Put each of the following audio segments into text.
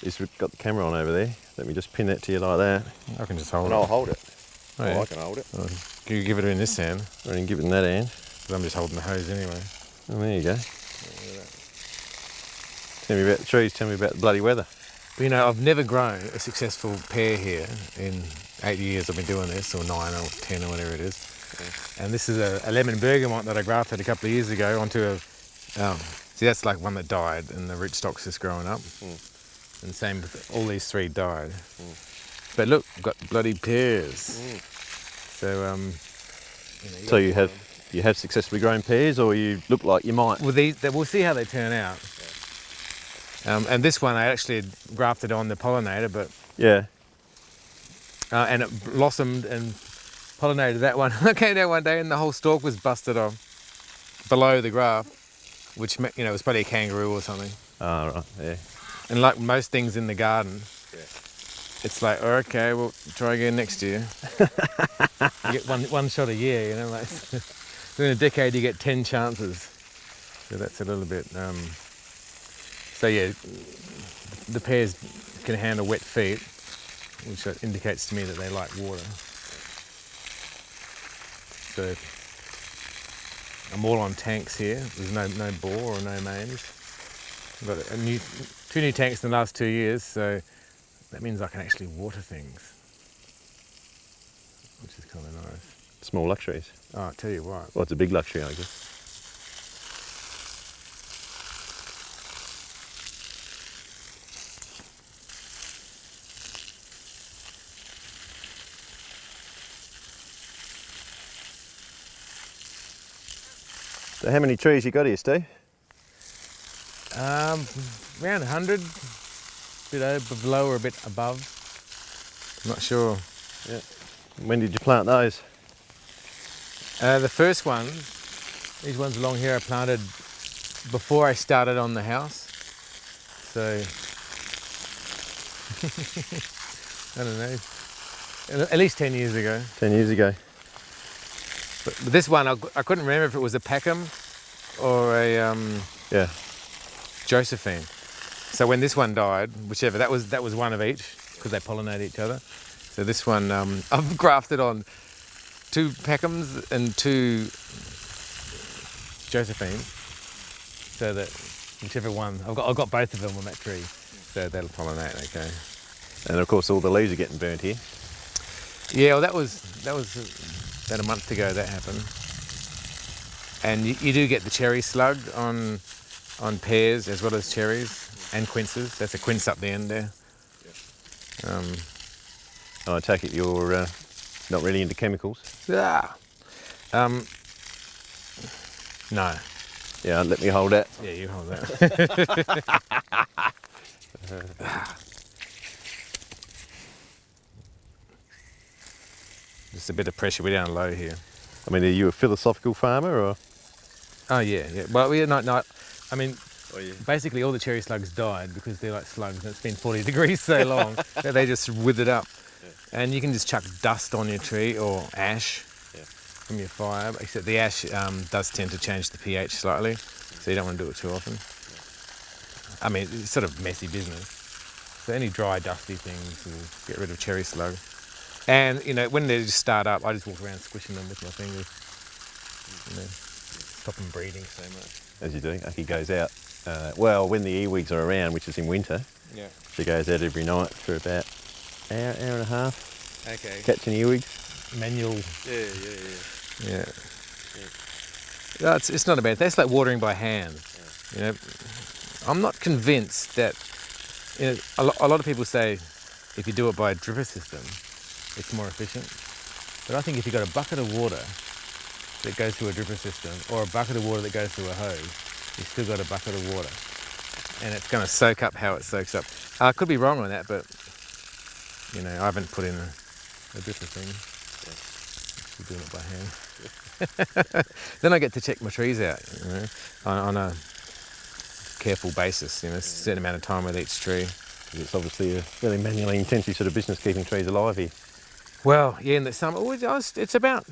is we've got the camera on over there. Let me just pin that to you like that. I can just hold And it. I'll hold it. Oh, yeah. I can hold it. Can you give it in this hand? I can give it in that hand. Because I'm just holding the hose anyway. Oh, there you go. Tell me about the trees, tell me about the bloody weather. But, you know, I've never grown a successful pear here in 8 years I've been doing this, or 9 or 10 or whatever it is. Yeah. And this is a lemon bergamot that I grafted a couple of years ago onto a... see, that's like one that died and the rootstock's just growing up. And same with all these 3 died. But look, I've got bloody pears. So, So you have successfully grown pears, or you look like you might? Well, we'll see how they turn out. And this one I actually had grafted on the pollinator, but Yeah. and it blossomed and pollinated that one. I came down one day and the whole stalk was busted off below the graft, which, you know, was probably a kangaroo or something. Oh, right, yeah. And like most things in the garden, it's like, oh, okay, we'll try again next year. You get one shot a year, you know, like in a decade you get 10 chances. So that's a little bit. So yeah, the pears can handle wet feet, which indicates to me that they like water. So I'm all on tanks here. There's no bore or no mains. I've got 2 new tanks in the last 2 years, so that means I can actually water things, which is kind of nice. Small luxuries. Oh, I'll tell you what. Well, it's a big luxury, I guess. So how many trees you got here, Steve? Around 100, a bit below or a bit above. I'm not sure. Yeah. When did you plant those? The first one, these ones along here, I planted before I started on the house. So, I don't know, at least 10 years ago. 10 years ago. But this one, I couldn't remember if it was a Peckham or a Josephine. So when this one died, whichever, that was one of each, because they pollinate each other. So this one, I've grafted on 2 Peckhams and 2 Josephines, so that whichever one, I've got both of them on that tree, so that'll pollinate, okay. And of course all the leaves are getting burnt here. Yeah, well that was about a month ago that happened. And you do get the cherry slug on pears as well as cherries and quinces. That's a quince up the end there. I take it you're not really into chemicals? No. Yeah, let me hold that. Yeah, you hold that. Just a bit of pressure. We're down low here. I mean, are you a philosophical farmer or? Oh yeah. Well, we're not. I mean, basically all the cherry slugs died because they're like slugs and it's been 40 degrees so long that they just withered up. And you can just chuck dust on your tree or ash from your fire, except the ash does tend to change the pH slightly, so you don't want to do it too often. I mean, it's sort of messy business. So any dry, dusty things will get rid of cherry slug. And, you know, when they just start up, I just walk around squishing them with my fingers. You know, stop them breeding so much. As you do, Aki goes out. Well, when the earwigs are around, which is in winter, she goes out every night for about hour and a half. Okay. Catching earwigs. Manual. Yeah. No, it's not a bad thing. It's like watering by hand. You know, I'm not convinced that. You know, a lot of people say if you do it by a dripper system, it's more efficient. But I think if you've got a bucket of water that goes through a dripper system or a bucket of water that goes through a hose, you've still got a bucket of water. And it's going to soak up how it soaks up. I could be wrong on that, but you know, I haven't put in a dripper thing. I'm doing it by hand. Then I get to check my trees out, you know, on a careful basis, you know, a certain amount of time with each tree. It's obviously a really manually intensive sort of business keeping trees alive here. Well, yeah, in the summer, it's about,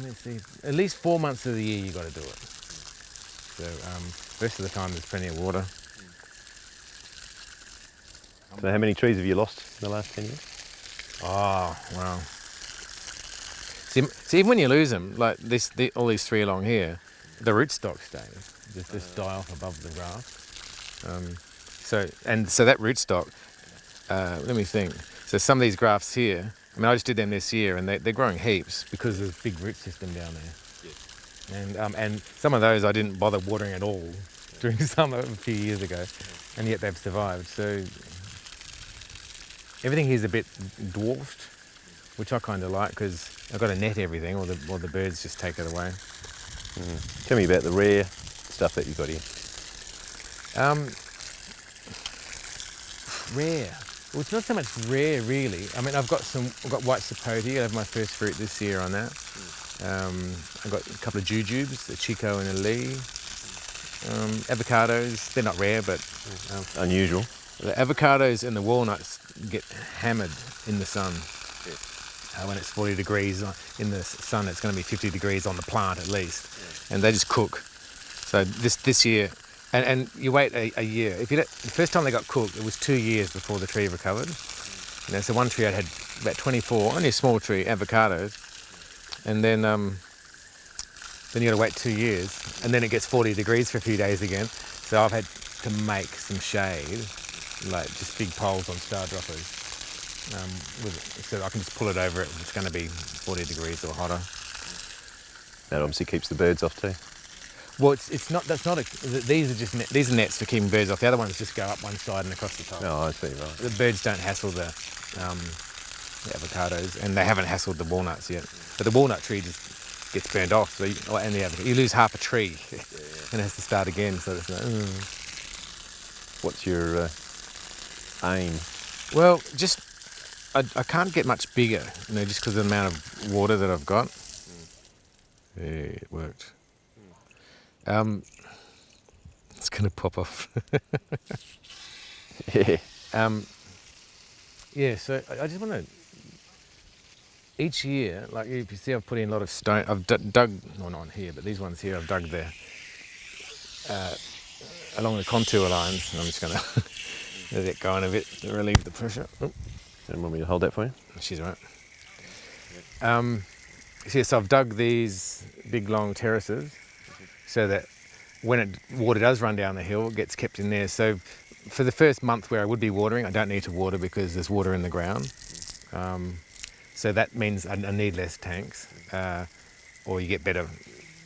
let's see, at least 4 months of the year you've got to do it. So the rest of the time there's plenty of water. So how many trees have you lost in the last 10 years? Oh, wow. See, even when you lose them, like all these 3 along here, the rootstock stays. Just die off above the grass. So that rootstock, let me think. So some of these grafts here, I mean, I just did them this year, and they're growing heaps because there's a big root system down there. And some of those I didn't bother watering at all during summer a few years ago, and yet they've survived. So everything here is a bit dwarfed, which I kind of like because I've got to net everything, or the birds just take it away. Tell me about the rare stuff that you've got here. Rare. Well, it's not so much rare, really. I mean, I've got white sapote. I have my first fruit this year on that. I've got a couple of jujubes, a chico and a lee. Avocados, they're not rare, but unusual. The avocados and the walnuts get hammered in the sun. When it's 40 degrees in the sun, it's going to be 50 degrees on the plant at least, and they just cook. So this year, and you wait a year. The first time they got cooked, it was 2 years before the tree recovered. So one tree I had about 24, only a small tree, avocados, and then you got to wait 2 years, and then it gets 40 degrees for a few days again. So I've had to make some shade, like just big poles on star droppers. So I can just pull it over it. It's going to be 40 degrees or hotter. That obviously keeps the birds off too. Well, it's not. That's not. These are nets for keeping birds off. The other ones just go up one side and across the top. Oh, I see. Right. The birds don't hassle the avocados, and they haven't hassled the walnuts yet. But the walnut tree just gets burned off. So you lose half a tree, and it has to start again. So it's like, What's your aim? Well, just. I can't get much bigger, just because of the amount of water that I've got. Yeah, it worked. It's going to pop off. So I just want to... Each year, like if you see, I've put in a lot of stone. I've dug, well, not on here, but these ones here, I've dug there. Along the contour lines, and I'm just going to let it go on a bit to relieve the pressure. Oh. And want me to hold that for you? She's right. So I've dug these big long terraces so that when water does run down the hill, it gets kept in there. So for the first month where I would be watering, I don't need to water because there's water in the ground. So that means I need less tanks, or you get better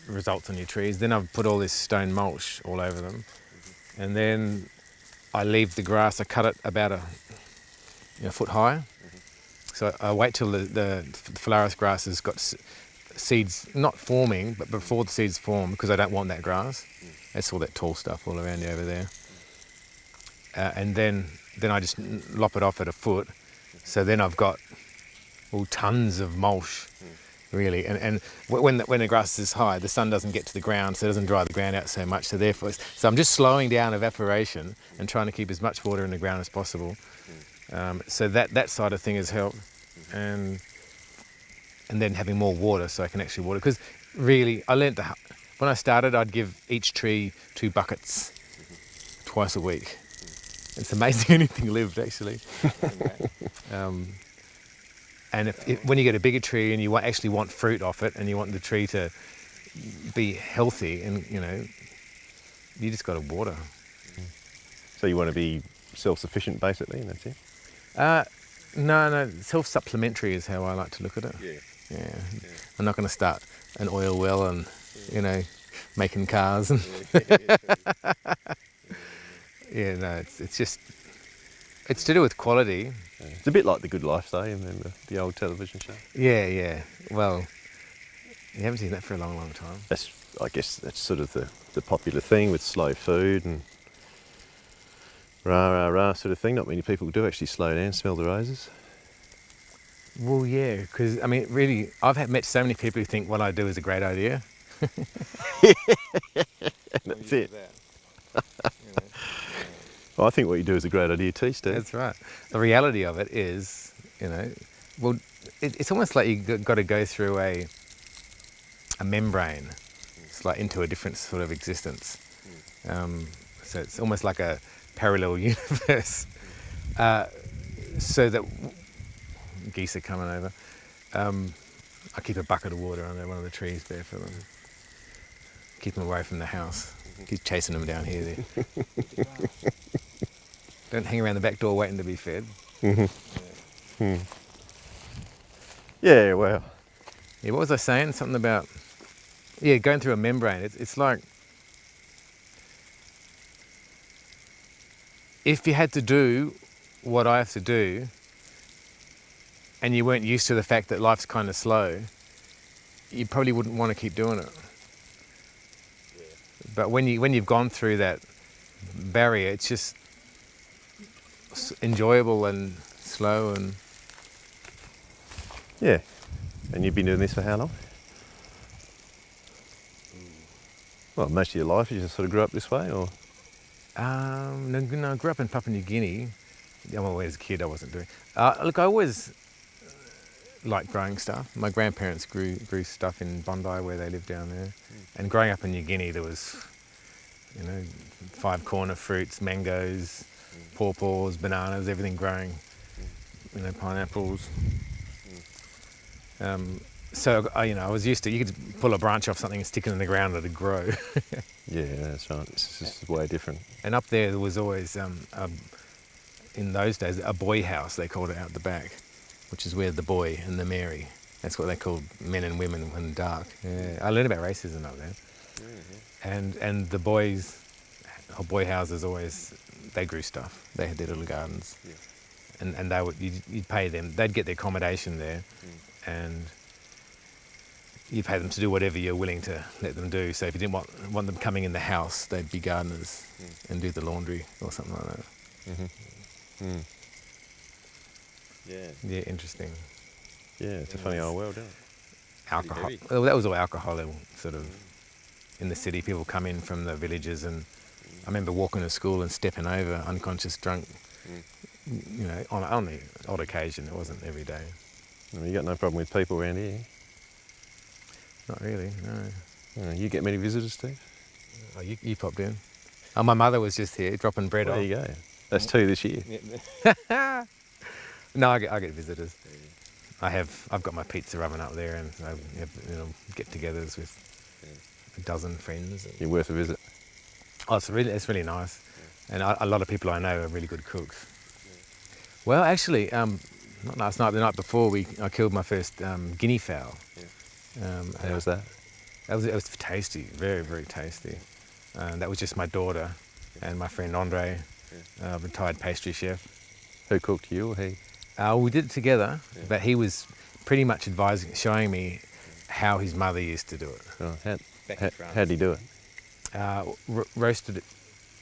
results on your trees. Then I've put all this stone mulch all over them, and then I leave the grass. I cut it about a foot high. So I wait till the phalaris grass has got seeds not forming, but before the seeds form, because I don't want that grass. That's all that tall stuff all around you over there. And then I just lop it off at a foot. So then I've got tons of mulch, really. And when the grass is high, the sun doesn't get to the ground, so it doesn't dry the ground out so much. So I'm just slowing down evaporation and trying to keep as much water in the ground as possible. So that side of thing has helped, and then having more water so I can actually water. Because really, I learnt when I started, I'd give each tree 2 buckets twice a week. It's amazing anything lived, actually. And when you get a bigger tree and you actually want fruit off it, and you want the tree to be healthy, and you just got to water. So you want to be self-sufficient, basically, and that's it? No, self-supplementary is how I like to look at it. Yeah. I'm not going to start an oil well and, making cars. And it's to do with quality. It's a bit like The Good Life, though, you remember the old television show? Yeah. Well, you haven't seen that for a long, long time. I guess that's sort of the popular thing with slow food and rah sort of thing. Not many people do actually slow down, smell the roses. Well, yeah, because, really, I've met so many people who think what I do is a great idea. That's it. Well, I think what you do is a great idea too, Steve. That's right. The reality of it is, it's almost like you've got to go through a membrane. It's like into a different sort of existence. So it's almost like a parallel universe. so that geese are coming over. I keep a bucket of water under one of the trees there for them. Keep them away from the house. Keep chasing them down here. Don't hang around the back door waiting to be fed. Yeah, well. Yeah, what was I saying? Something about, going through a membrane. It's like, if you had to do what I have to do, and you weren't used to the fact that life's kind of slow, you probably wouldn't want to keep doing it. Yeah. But when you've gone through that barrier, it's just enjoyable and slow and... Yeah. And you've been doing this for how long? Well, most of your life, you just sort of grew up this way, or? No, I grew up in Papua New Guinea. Well, as a kid, I wasn't doing... look, I always liked growing stuff. My grandparents grew stuff in Bondi, where they lived down there. And growing up in New Guinea, there was, 5 corner fruits, mangoes, pawpaws, bananas, everything growing. Pineapples. So I was used to, you could pull a branch off something and stick it in the ground and it'd grow. Yeah, that's right. This is way different. And up there was always, in those days, a boy house, they called it, out the back, which is where the boy and the Mary, that's what they called men and women when dark. Yeah. I learned about racism up there. And the boy houses always, they grew stuff. They had their little gardens. Yeah. And they would, you'd pay them, they'd get their accommodation there, and you pay them to do whatever you're willing to let them do. So if you didn't want them coming in the house, they'd be gardeners and do the laundry or something like that. Yeah, interesting. Yeah, it's a funny old world, isn't it? Alcohol. Well, that was all alcohol, sort of. In the city, people come in from the villages, and I remember walking to school and stepping over unconscious drunk. On the odd occasion. It wasn't every day. No, you got no problem with people around here? Not really, no. You get many visitors, Steve? Oh, you popped in. Oh, my mother was just here dropping bread off. There you go. That's 2 this year. No, I get visitors. I've got my pizza oven up there, and I have get-togethers with a dozen friends. You're worth a visit. Oh, it's really nice, and a lot of people I know are really good cooks. Well, actually, not last night, the night before, I killed my first guinea fowl. How was that? It was tasty, very, very tasty. That was just my daughter and my friend Andre, retired pastry chef. Who cooked, you or he? We did it together, but he was pretty much showing me how his mother used to do it. Oh, how'd he do it? Roasted it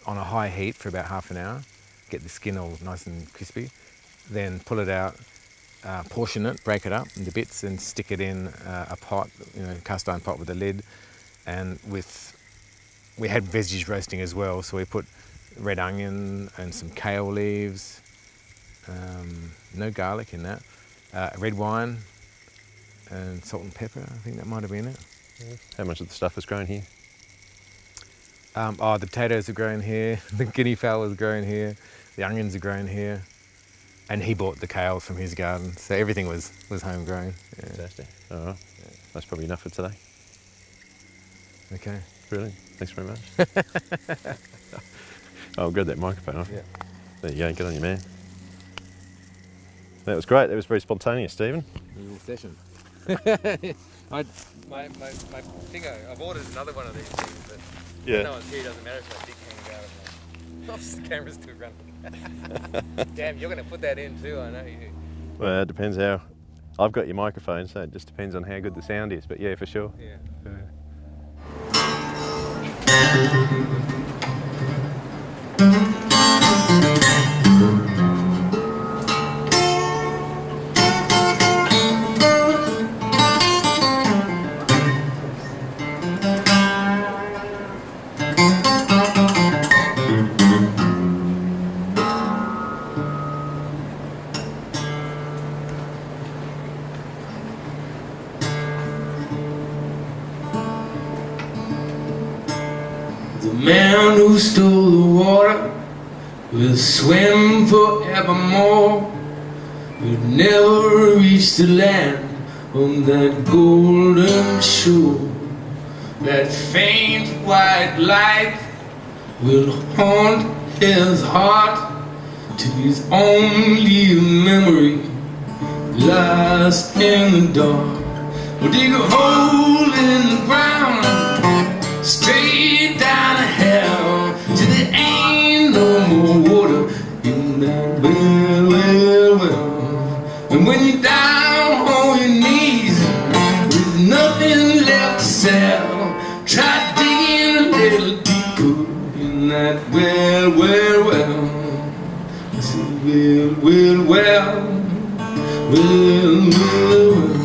on a high heat for about half an hour, get the skin all nice and crispy, then pull it out, portion it, break it up into bits, and stick it in a pot, cast iron pot with a lid. And we had veggies roasting as well, so we put red onion and some kale leaves, no garlic in that, red wine and salt and pepper, I think that might have been it. How much of the stuff is grown here? The potatoes are grown here, the guinea fowl is grown here, the onions are grown here, and he bought the kale from his garden, so everything was homegrown. Yeah. Fantastic. All right. Yeah. That's probably enough for today. Okay. Brilliant. Thanks very much. I'll grab that microphone off. Yeah. There you go. Get on your man. That was great. That was very spontaneous, Stephen. Little session. My thingo, I've ordered another one of these things, but when no one's here, it doesn't matter if my dick hangs out of my... The camera's still running. Damn, you're going to put that in too, I know you. Well, it depends how... I've got your microphone, so it just depends on how good the sound is, but yeah, for sure. Yeah. The man who stole the water We'll swim forevermore. We'll never reach the land on that golden shore. That faint white light will haunt his heart till he's only a memory lost in the dark. We'll dig a hole in the ground, straight down to hell, till there ain't no more water in that well, well, well. And when you're down on your knees with nothing left to sell, try digging a little deeper in that well, well, well. I said, well, well, well, well, well, well.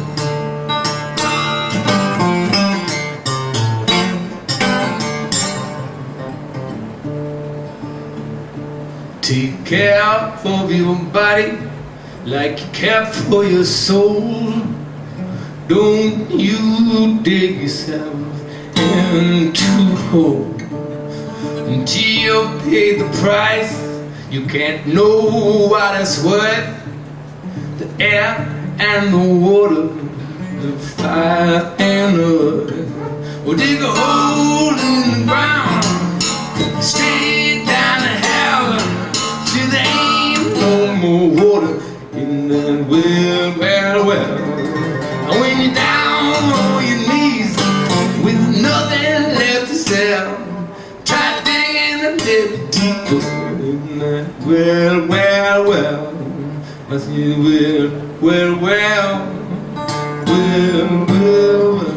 Take care of your body like you care for your soul. Don't you dig yourself into a hole until you pay the price. You can't know what it's worth. The air and the water, the fire and the earth. Well, dig a hole in the ground, straight down to hell, till there ain't no more water in that well, well, well. And when you're down on your knees with nothing left to sell, try digging a little deeper in that well, well, well. I said, well, well, well, well, well, well.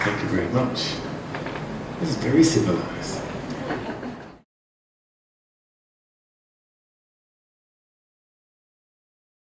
Thank you very much. This is very civilized.